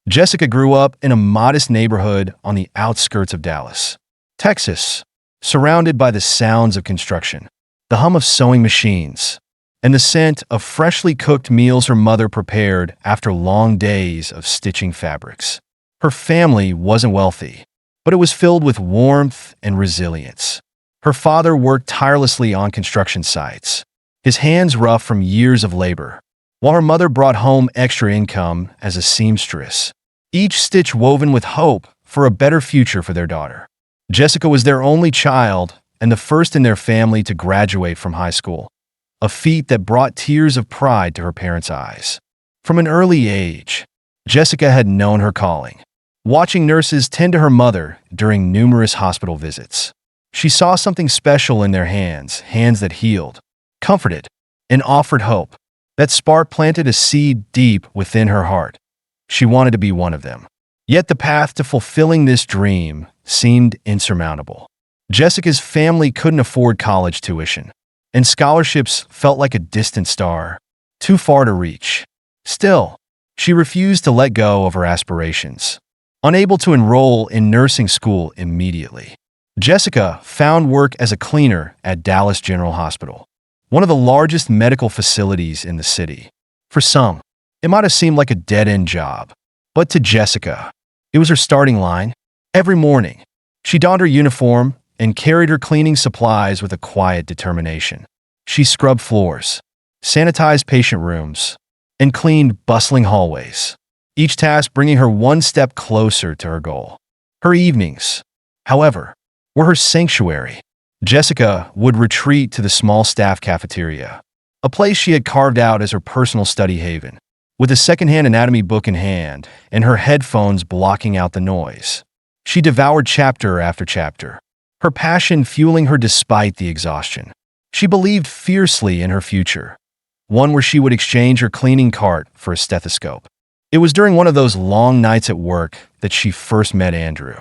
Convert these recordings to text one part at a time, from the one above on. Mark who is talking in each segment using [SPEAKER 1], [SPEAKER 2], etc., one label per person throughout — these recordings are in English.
[SPEAKER 1] Jessica grew up in a modest neighborhood on the outskirts of Dallas, Texas, surrounded by the sounds of construction, the hum of sewing machines, and the scent of freshly cooked meals her mother prepared after long days of stitching fabrics. Her family wasn't wealthy, but it was filled with warmth and resilience. Her father worked tirelessly on construction sites, his hands rough from years of labor, while her mother brought home extra income as a seamstress, each stitch woven with hope for a better future for their daughter. Jessica was their only child and the first in their family to graduate from high school, a feat that brought tears of pride to her parents' eyes. From an early age, Jessica had known her calling, watching nurses tend to her mother during numerous hospital visits. She saw something special in their hands that healed, comforted, and offered hope. That spark planted a seed deep within her heart. She wanted to be one of them. Yet the path to fulfilling this dream seemed insurmountable. Jessica's family couldn't afford college tuition, and scholarships felt like a distant star, too far to reach. Still, she refused to let go of her aspirations. Unable to enroll in nursing school immediately, Jessica found work as a cleaner at Dallas General Hospital, one of the largest medical facilities in the city. For some, it might have seemed like a dead-end job, but to Jessica, it was her starting line. Every morning, she donned her uniform and carried her cleaning supplies with a quiet determination. She scrubbed floors, sanitized patient rooms, and cleaned bustling hallways, each task bringing her one step closer to her goal. Her evenings, however, were her sanctuary. Jessica would retreat to the small staff cafeteria, a place she had carved out as her personal study haven, with a secondhand anatomy book in hand and her headphones blocking out the noise. She devoured chapter after chapter, her passion fueling her despite the exhaustion. She believed fiercely in her future, one where she would exchange her cleaning cart for a stethoscope. It was during one of those long nights at work that she first met Andrew,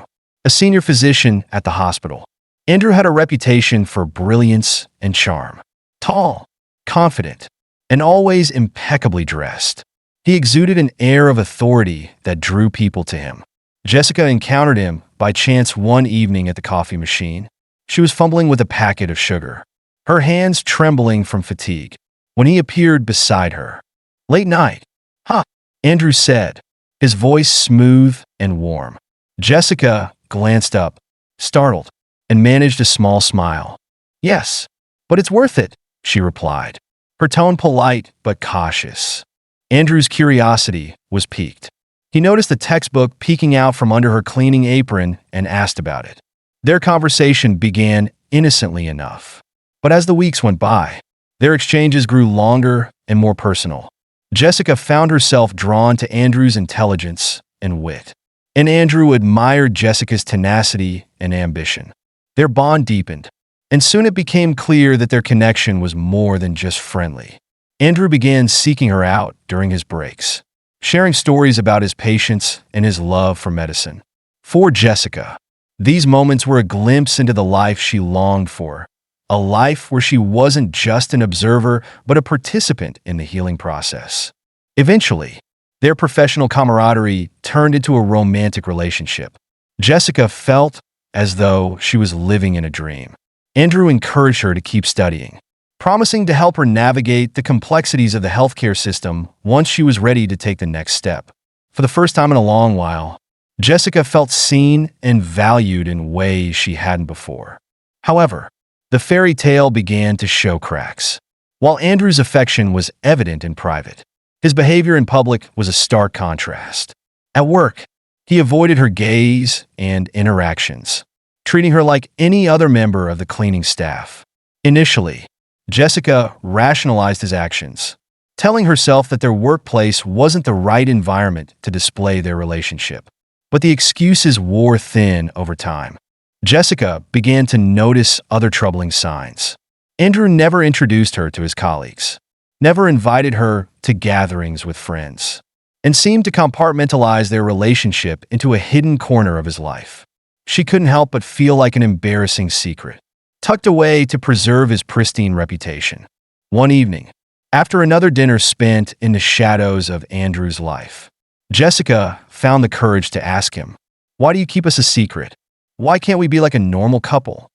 [SPEAKER 1] a senior physician at the hospital. Andrew had a reputation for brilliance and charm. Tall, confident, and always impeccably dressed, he exuded an air of authority that drew people to him. Jessica encountered him by chance one evening at the coffee machine. She was fumbling with a packet of sugar, her hands trembling from fatigue, when he appeared beside her. "Late night, huh?" Andrew said, his voice smooth and warm. Jessica glanced up, startled, and managed a small smile. "Yes, but it's worth it," she replied, her tone polite but cautious. Andrew's curiosity was piqued. He noticed a textbook peeking out from under her cleaning apron and asked about it. Their conversation began innocently enough, but as the weeks went by, their exchanges grew longer and more personal. Jessica found herself drawn to Andrew's intelligence and wit, and Andrew admired Jessica's tenacity and ambition. Their bond deepened, and soon it became clear that their connection was more than just friendly. Andrew began seeking her out during his breaks, sharing stories about his patients and his love for medicine. For Jessica, these moments were a glimpse into the life she longed for, a life where she wasn't just an observer but a participant in the healing process. Eventually, their professional camaraderie turned into a romantic relationship. Jessica felt as though she was living in a dream. Andrew encouraged her to keep studying, promising to help her navigate the complexities of the healthcare system once she was ready to take the next step. For the first time in a long while, Jessica felt seen and valued in ways she hadn't before. However, the fairy tale began to show cracks. While Andrew's affection was evident in private, his behavior in public was a stark contrast. At work, he avoided her gaze and interactions, treating her like any other member of the cleaning staff. Initially, Jessica rationalized his actions, telling herself that their workplace wasn't the right environment to display their relationship. But the excuses wore thin over time. Jessica began to notice other troubling signs. Andrew never introduced her to his colleagues, never invited her to gatherings with friends, and seemed to compartmentalize their relationship into a hidden corner of his life. She couldn't help but feel like an embarrassing secret, tucked away to preserve his pristine reputation. One evening, after another dinner spent in the shadows of Andrew's life, Jessica found the courage to ask him, "Why do you keep us a secret? Why can't we be like a normal couple?"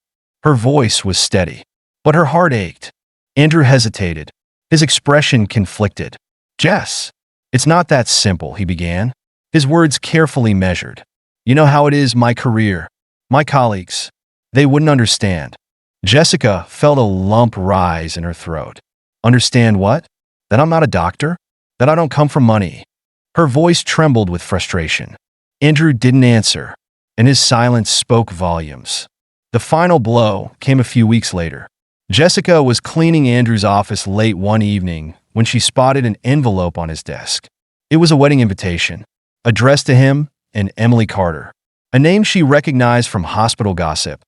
[SPEAKER 1] Her voice was steady, but her heart ached. Andrew hesitated, his expression conflicted. "Jess, it's not that simple," he began, his words carefully measured. "You know how it is, my career, my colleagues. They wouldn't understand." Jessica felt a lump rise in her throat. "Understand what? That I'm not a doctor? That I don't come from money?" Her voice trembled with frustration. Andrew didn't answer, and his silence spoke volumes. The final blow came a few weeks later. Jessica was cleaning Andrew's office late one evening when she spotted an envelope on his desk. It was a wedding invitation, addressed to him and Emily Carter, a name she recognized from hospital gossip,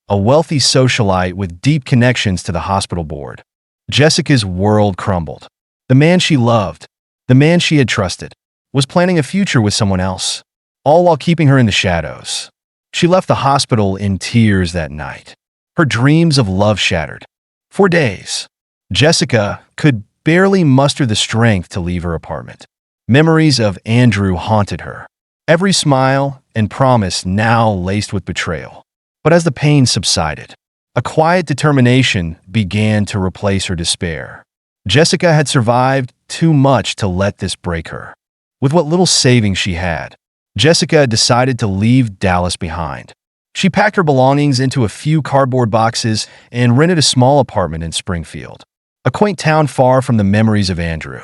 [SPEAKER 1] a wealthy socialite with deep connections to the hospital board. Jessica's world crumbled. The man she loved, the man she had trusted, was planning a future with someone else, all while keeping her in the shadows. She left the hospital in tears that night, her dreams of love shattered. For days, Jessica could barely muster the strength to leave her apartment. Memories of Andrew haunted her, every smile and promise now laced with betrayal. But as the pain subsided, a quiet determination began to replace her despair. Jessica had survived too much to let this break her. With what little savings she had, Jessica decided to leave Dallas behind. She packed her belongings into a few cardboard boxes and rented a small apartment in Springfield, a quaint town far from the memories of Andrew.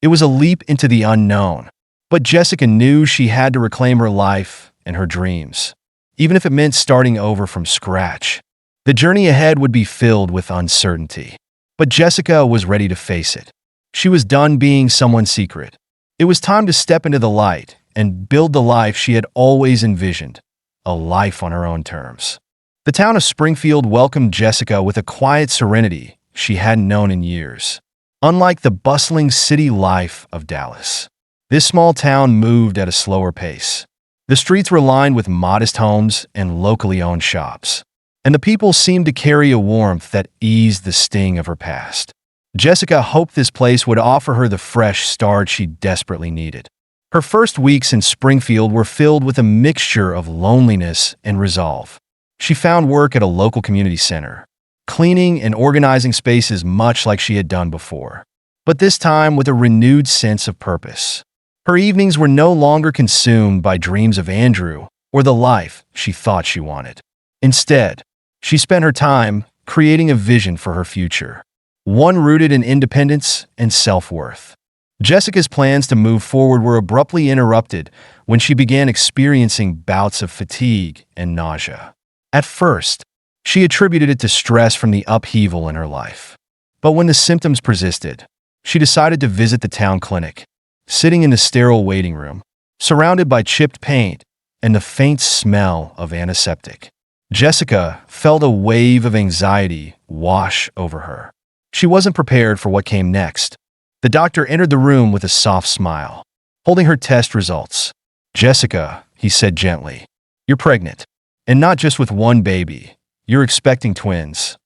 [SPEAKER 1] It was a leap into the unknown, but Jessica knew she had to reclaim her life and her dreams, even if it meant starting over from scratch. The journey ahead would be filled with uncertainty, but Jessica was ready to face it. She was done being someone's secret. It was time to step into the light and build the life she had always envisioned, a life on her own terms. The town of Springfield welcomed Jessica with a quiet serenity she hadn't known in years. Unlike the bustling city life of Dallas, this small town moved at a slower pace. The streets were lined with modest homes and locally owned shops, and the people seemed to carry a warmth that eased the sting of her past. Jessica hoped this place would offer her the fresh start she desperately needed. Her first weeks in Springfield were filled with a mixture of loneliness and resolve. She found work at a local community center, cleaning and organizing spaces much like she had done before, but this time with a renewed sense of purpose. Her evenings were no longer consumed by dreams of Andrew or the life she thought she wanted. Instead, she spent her time creating a vision for her future, one rooted in independence and self-worth. Jessica's plans to move forward were abruptly interrupted when she began experiencing bouts of fatigue and nausea. At first, she attributed it to stress from the upheaval in her life. But when the symptoms persisted, she decided to visit the town clinic. Sitting in the sterile waiting room, surrounded by chipped paint and the faint smell of antiseptic, Jessica felt a wave of anxiety wash over her. She wasn't prepared for what came next. The doctor entered the room with a soft smile, holding her test results. "Jessica," he said gently, "you're pregnant. And not just with one baby. You're expecting twins."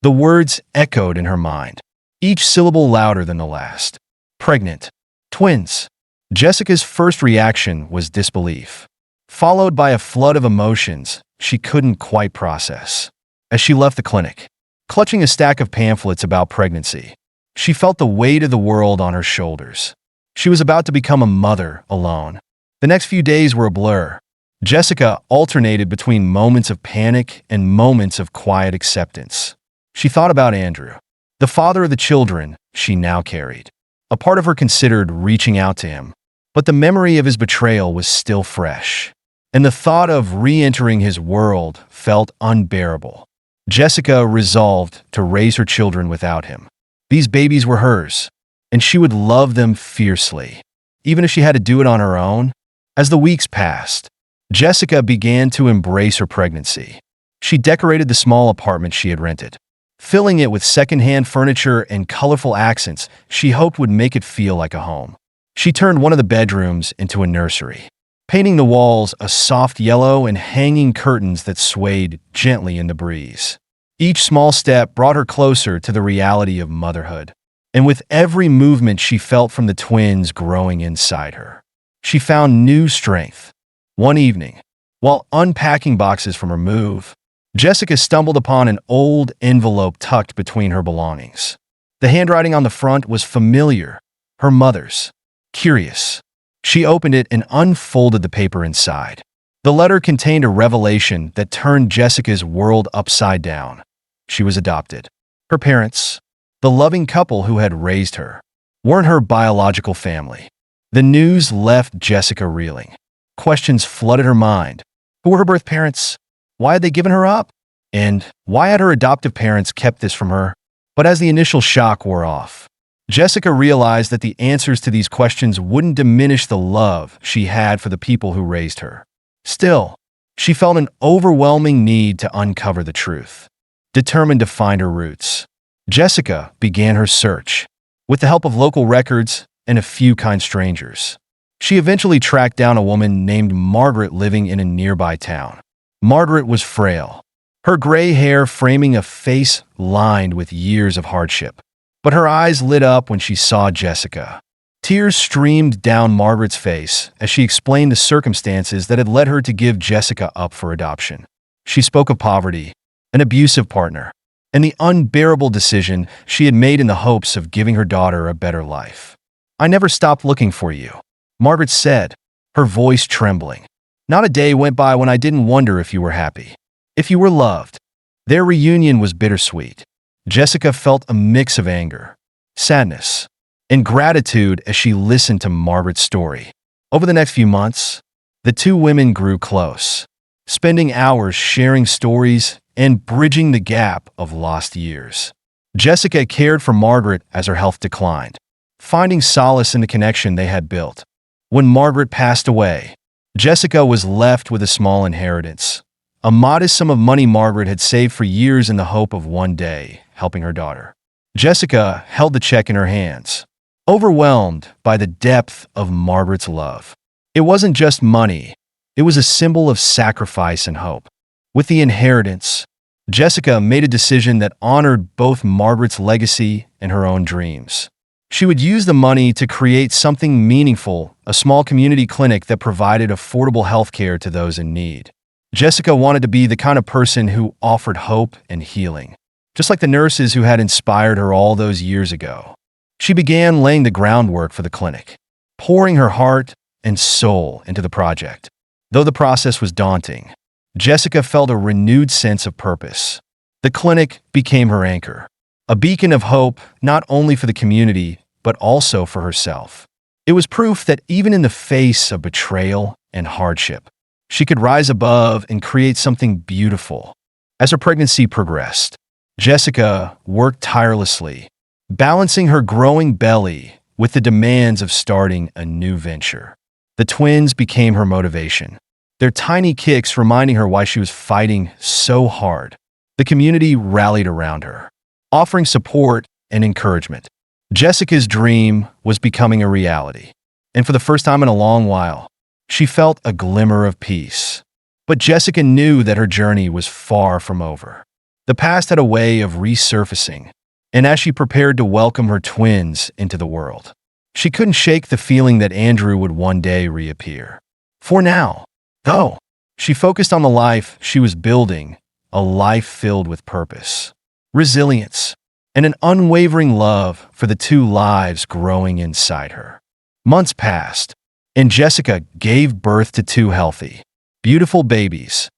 [SPEAKER 1] The words echoed in her mind, each syllable louder than the last. Pregnant. Twins. Jessica's first reaction was disbelief, followed by a flood of emotions she couldn't quite process. As she left the clinic, clutching a stack of pamphlets about pregnancy, she felt the weight of the world on her shoulders. She was about to become a mother alone. The next few days were a blur. Jessica alternated between moments of panic and moments of quiet acceptance. She thought about Andrew, the father of the children she now carried. A part of her considered reaching out to him, but the memory of his betrayal was still fresh, and the thought of re-entering his world felt unbearable. Jessica resolved to raise her children without him. These babies were hers, and she would love them fiercely, even if she had to do it on her own. As the weeks passed, Jessica began to embrace her pregnancy. She decorated the small apartment she had rented, filling it with secondhand furniture and colorful accents she hoped would make it feel like a home. She turned one of the bedrooms into a nursery, painting the walls a soft yellow and hanging curtains that swayed gently in the breeze. Each small step brought her closer to the reality of motherhood, and with every movement she felt from the twins growing inside her. she found new strength. One evening, while unpacking boxes from her move, Jessica stumbled upon an old envelope tucked between her belongings. The handwriting on the front was familiar, her mother's. Curious, she opened it and unfolded the paper inside. The letter contained a revelation that turned Jessica's world upside down. She was adopted. Her parents, the loving couple who had raised her, weren't her biological family. The news left Jessica reeling. Questions flooded her mind. Who were her birth parents? Why had they given her up? And why had her adoptive parents kept this from her? But as the initial shock wore off, Jessica realized that the answers to these questions wouldn't diminish the love she had for the people who raised her. Still, she felt an overwhelming need to uncover the truth. Determined to find her roots, Jessica began her search. With the help of local records and a few kind strangers, she eventually tracked down a woman named Margaret living in a nearby town. Margaret was frail, her gray hair framing a face lined with years of hardship. But her eyes lit up when she saw Jessica. Tears streamed down Margaret's face as she explained the circumstances that had led her to give Jessica up for adoption. She spoke of poverty, an abusive partner, and the unbearable decision she had made in the hopes of giving her daughter a better life. "I never stopped looking for you," Margaret said, her voice trembling. "Not a day went by when I didn't wonder if you were happy, if you were loved." Their reunion was bittersweet. Jessica felt a mix of anger, sadness, and gratitude as she listened to Margaret's story. Over the next few months, the two women grew close, spending hours sharing stories and bridging the gap of lost years. Jessica cared for Margaret as her health declined, finding solace in the connection they had built. When Margaret passed away, Jessica was left with a small inheritance, a modest sum of money Margaret had saved for years in the hope of one day helping her daughter. Jessica held the check in her hands, overwhelmed by the depth of Margaret's love. It wasn't just money, it was a symbol of sacrifice and hope. With the inheritance, Jessica made a decision that honored both Margaret's legacy and her own dreams. She would use the money to create something meaningful, a small community clinic that provided affordable health care to those in need. Jessica wanted to be the kind of person who offered hope and healing, just like the nurses who had inspired her all those years ago. She began laying the groundwork for the clinic, pouring her heart and soul into the project. Though the process was daunting, Jessica felt a renewed sense of purpose. The clinic became her anchor, a beacon of hope not only for the community, but also for herself. It was proof that even in the face of betrayal and hardship, she could rise above and create something beautiful. As her pregnancy progressed, Jessica worked tirelessly, balancing her growing belly with the demands of starting a new venture. The twins became her motivation, their tiny kicks reminding her why she was fighting so hard. The community rallied around her, offering support and encouragement. Jessica's dream was becoming a reality, and for the first time in a long while, she felt a glimmer of peace. But Jessica knew that her journey was far from over. The past had a way of resurfacing, and as she prepared to welcome her twins into the world, she couldn't shake the feeling that Andrew would one day reappear. For now, though, she focused on the life she was building, a life filled with purpose, resilience, and an unwavering love for the two lives growing inside her. Months passed, and Jessica gave birth to two healthy, beautiful babies,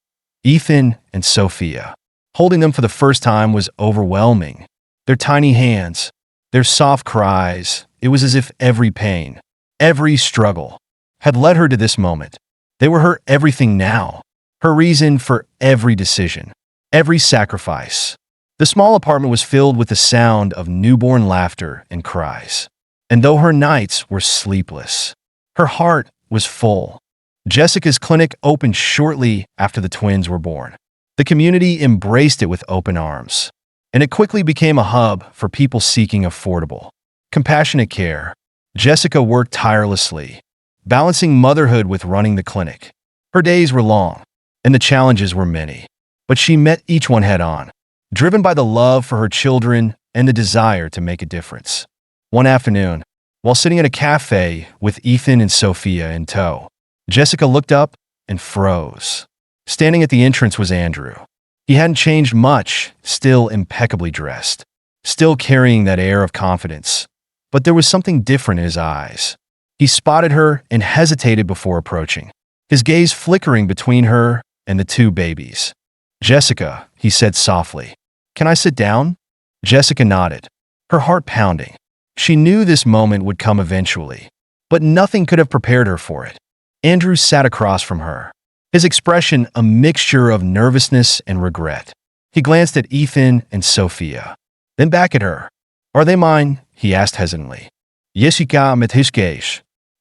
[SPEAKER 1] Ethan and Sophia. Holding them for the first time was overwhelming. Their tiny hands, their soft cries, it was as if every pain, every struggle, had led her to this moment. They were her everything now, her reason for every decision, every sacrifice. The small apartment was filled with the sound of newborn laughter and cries. And though her nights were sleepless, her heart was full. Jessica's clinic opened shortly after the twins were born. The community embraced it with open arms, and it quickly became a hub for people seeking affordable, compassionate care. Jessica worked tirelessly, balancing motherhood with running the clinic. Her days were long, and the challenges were many, but she met each one head-on, driven by the love for her children and the desire to make a difference. One afternoon, while sitting at a cafe with Ethan and Sophia in tow. Jessica looked up and froze. Standing at the entrance was Andrew. He hadn't changed much, still impeccably dressed, still carrying that air of confidence. But there was something different in his eyes. He spotted her and hesitated before approaching, his gaze flickering between her and the two babies. "Jessica," he said softly, "can I sit down?" Jessica nodded, her heart pounding. She knew this moment would come eventually, but nothing could have prepared her for it. Andrew sat across from her, his expression a mixture of nervousness and regret. He glanced at Ethan and Sophia, then back at her. "Are they mine?" he asked hesitantly. "Jessica met his,"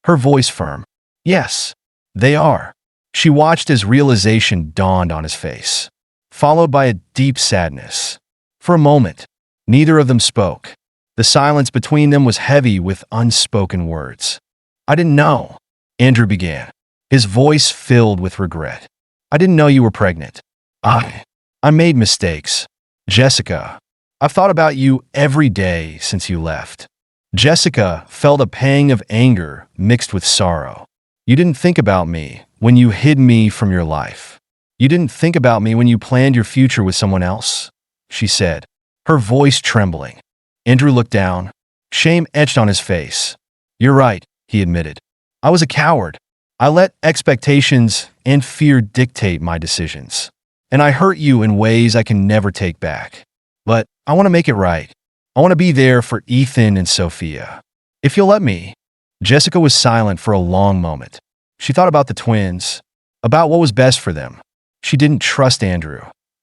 [SPEAKER 1] her voice firm. "Yes, they are." She watched as realization dawned on his face, followed by a deep sadness. For a moment, neither of them spoke. The silence between them was heavy with unspoken words. "I didn't know," Andrew began, his voice filled with regret. "I didn't know you were pregnant. I made mistakes. Jessica, I've thought about you every day since you left." Jessica felt a pang of anger mixed with sorrow. "You didn't think about me when you hid me from your life. You didn't think about me when you planned your future with someone else," she said, her voice trembling. Andrew looked down, shame etched on his face. "You're right," he admitted. "I was a coward. I let expectations and fear dictate my decisions. And I hurt you in ways I can never take back. But I want to make it right. I want to be there for Ethan and Sophia. If you'll let me." Jessica was silent for a long moment. She thought about the twins, about what was best for them. She didn't trust Andrew.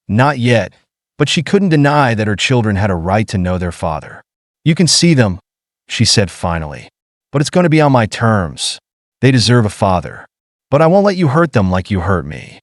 [SPEAKER 1] Not yet, but she couldn't deny that her children had a right to know their father. "You can see them," she said finally, "but it's going to be on my terms. They deserve a father. But I won't let you hurt them like you hurt me."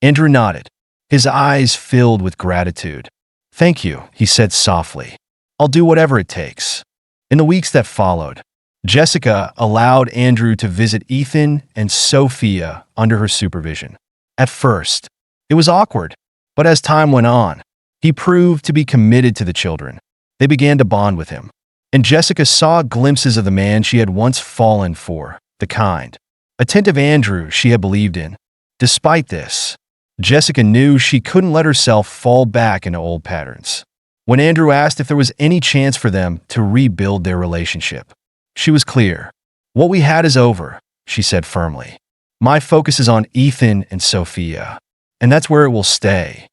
[SPEAKER 1] Andrew nodded, his eyes filled with gratitude. "Thank you," he said softly. "I'll do whatever it takes." In the weeks that followed, Jessica allowed Andrew to visit Ethan and Sophia under her supervision. At first, it was awkward, but as time went on, he proved to be committed to the children. They began to bond with him, and Jessica saw glimpses of the man she had once fallen for, the kind, attentive Andrew she had believed in. Despite this, Jessica knew she couldn't let herself fall back into old patterns. When Andrew asked if there was any chance for them to rebuild their relationship, she was clear. "What we had is over," she said firmly. "My focus is on Ethan and Sophia, and that's where it will stay."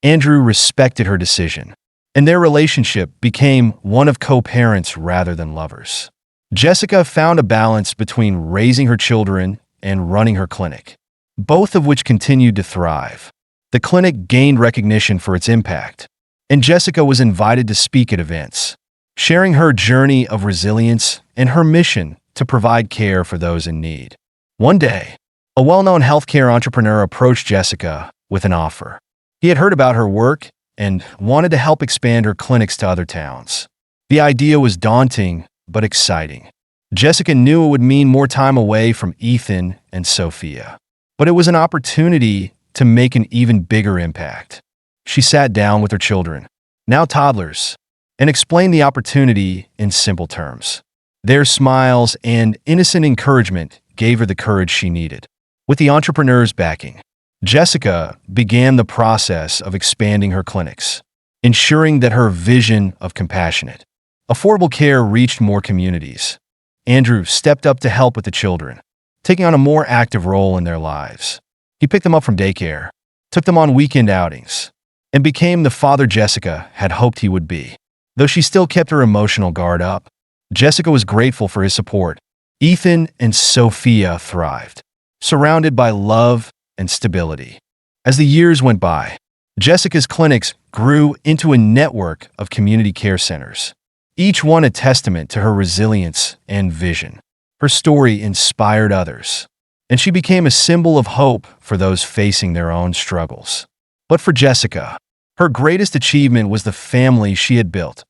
[SPEAKER 1] Andrew respected her decision, and their relationship became one of co-parents rather than lovers. Jessica found a balance between raising her children and running her clinic, both of which continued to thrive. The clinic gained recognition for its impact, and Jessica was invited to speak at events, sharing her journey of resilience and her mission to provide care for those in need. One day, a well-known healthcare entrepreneur approached Jessica with an offer. He had heard about her work and wanted to help expand her clinics to other towns. The idea was daunting but exciting. Jessica knew it would mean more time away from Ethan and Sophia, but it was an opportunity to make an even bigger impact. She sat down with her children, now toddlers, and explained the opportunity in simple terms. Their smiles and innocent encouragement gave her the courage she needed. With the entrepreneur's backing, Jessica began the process of expanding her clinics, ensuring that her vision of compassionate, affordable care reached more communities. Andrew stepped up to help with the children, taking on a more active role in their lives. He picked them up from daycare, took them on weekend outings, and became the father Jessica had hoped he would be. Though she still kept her emotional guard up, Jessica was grateful for his support. Ethan and Sophia thrived, surrounded by love and stability. As the years went by, Jessica's clinics grew into a network of community care centers, each one a testament to her resilience and vision. Her story inspired others, and she became a symbol of hope for those facing their own struggles. But for Jessica, her greatest achievement was the family she had built,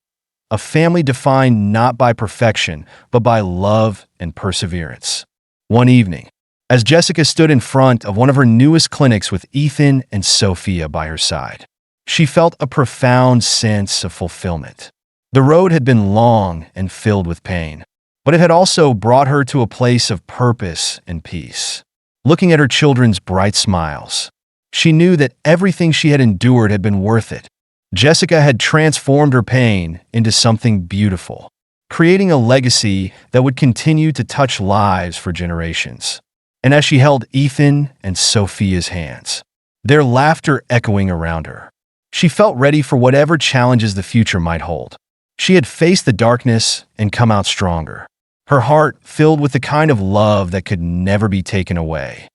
[SPEAKER 1] a family defined not by perfection, but by love and perseverance. One evening, as Jessica stood in front of one of her newest clinics with Ethan and Sophia by her side, she felt a profound sense of fulfillment. The road had been long and filled with pain, but it had also brought her to a place of purpose and peace. Looking at her children's bright smiles, she knew that everything she had endured had been worth it. Jessica had transformed her pain into something beautiful, creating a legacy that would continue to touch lives for generations. And as she held Ethan and Sophia's hands, their laughter echoing around her, she felt ready for whatever challenges the future might hold. She had faced the darkness and come out stronger, her heart filled with the kind of love that could never be taken away.